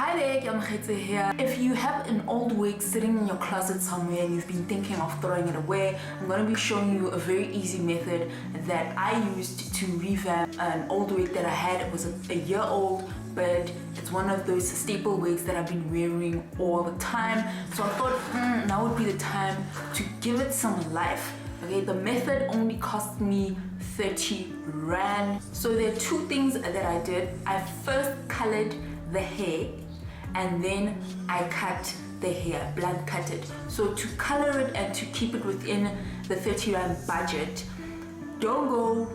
Hi there, Yamachete here. If you have an old wig sitting in your closet somewhere and you've been thinking of throwing it away, I'm going to be showing you a very easy method that I used to revamp an old wig that I had. It was a year old, but it's one of those staple wigs that I've been wearing all the time. So I thought now would be the time to give it some life. Okay, the method only cost me 30 Rand. So there are two things that I did. I first colored the hair and then I cut the hair, blunt cut it. So to color it and to keep it within the 30 Rand budget, don't go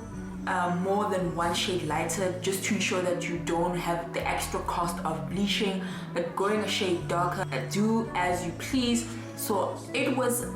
more than one shade lighter, just to ensure that you don't have the extra cost of bleaching, but going a shade darker, do as you please. So it was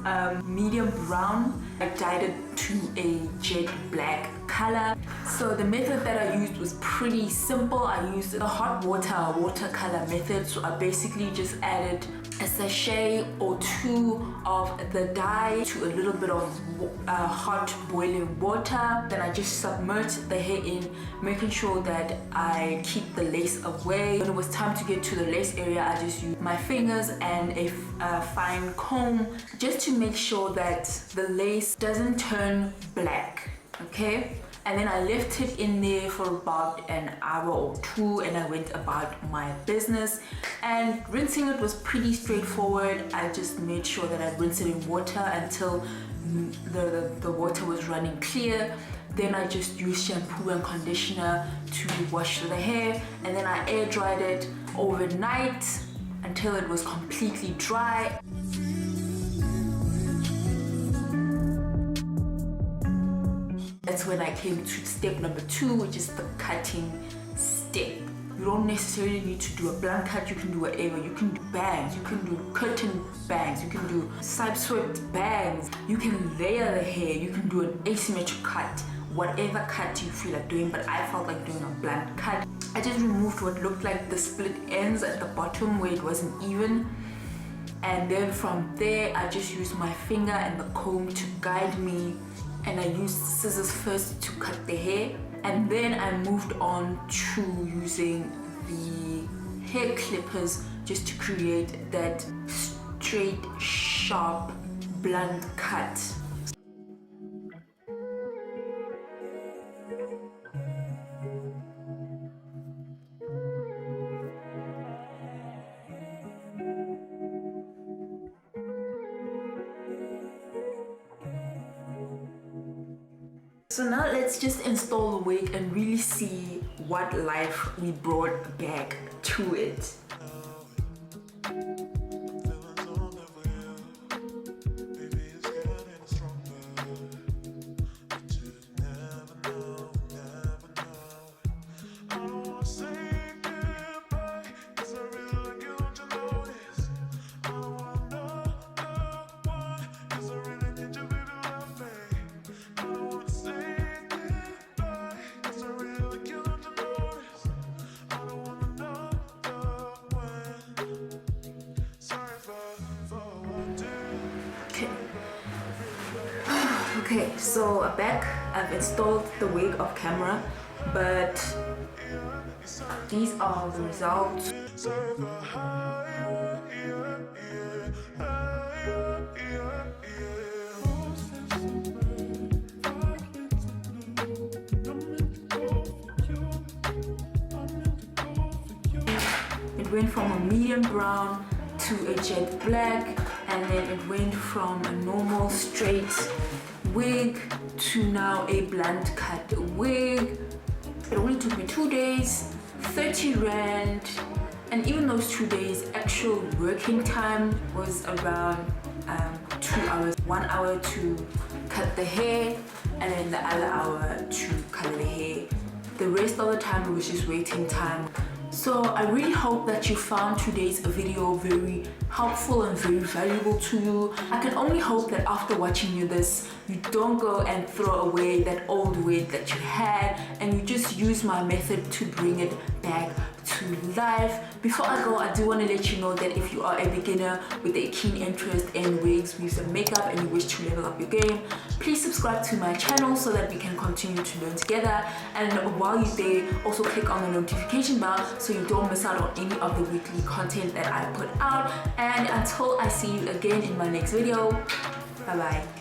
medium brown. I dyed it to a jet black color. So the method that I used was pretty simple. I used the hot watercolor method. So I basically just added a sachet or two of the dye to a little bit of hot boiling water. Then I just submerged the hair in, making sure that I keep the lace away. When it was time to get to the lace area, I just used my fingers and a fine comb just to make sure that the lace doesn't turn black. Okay, and then I left it in there for about an hour or two and I went about my business. And rinsing it was pretty straightforward. I just made sure that I rinsed it in water until the water was running clear. Then I just used shampoo and conditioner to wash the hair, and then I air dried it overnight until it was completely dry. That's when I came to step number 2, which is the cutting step. You don't necessarily need to do a blunt cut. You can do whatever. You can do bangs, you can do curtain bangs, you can do side swept bangs, you can layer the hair, you can do an asymmetric cut, whatever cut you feel like doing. But I felt like doing a blunt cut. I just removed what looked like the split ends at the bottom where it wasn't even, and then from there I just used my finger and the comb to guide me. And I used scissors first to cut the hair, and then I moved on to using the hair clippers just to create that straight, sharp, blunt cut. So now let's just install the wig and really see what life we brought back to it. Okay, so back, I've installed the wig off camera, but these are the results. It went from a medium brown to a jet black, and then it went from a normal straight wig to now a blunt cut wig. It only took me 2 days, 30 Rand, and even those 2 days, actual working time was around 2 hours. 1 hour to cut the hair and then the other hour to color the hair. The rest of the time was just waiting time. So I really hope that you found today's video very helpful and very valuable to you. I can only hope that after watching this, you don't go and throw away that old wig that you had, and you just use my method to bring it back to to live. Before I go, I do want to let you know that if you are a beginner with a keen interest in wigs, weaves and makeup and you wish to level up your game, please subscribe to my channel so that we can continue to learn together. And while you're there, also click on the notification bell so you don't miss out on any of the weekly content that I put out. And until I see you again in my next video, bye bye.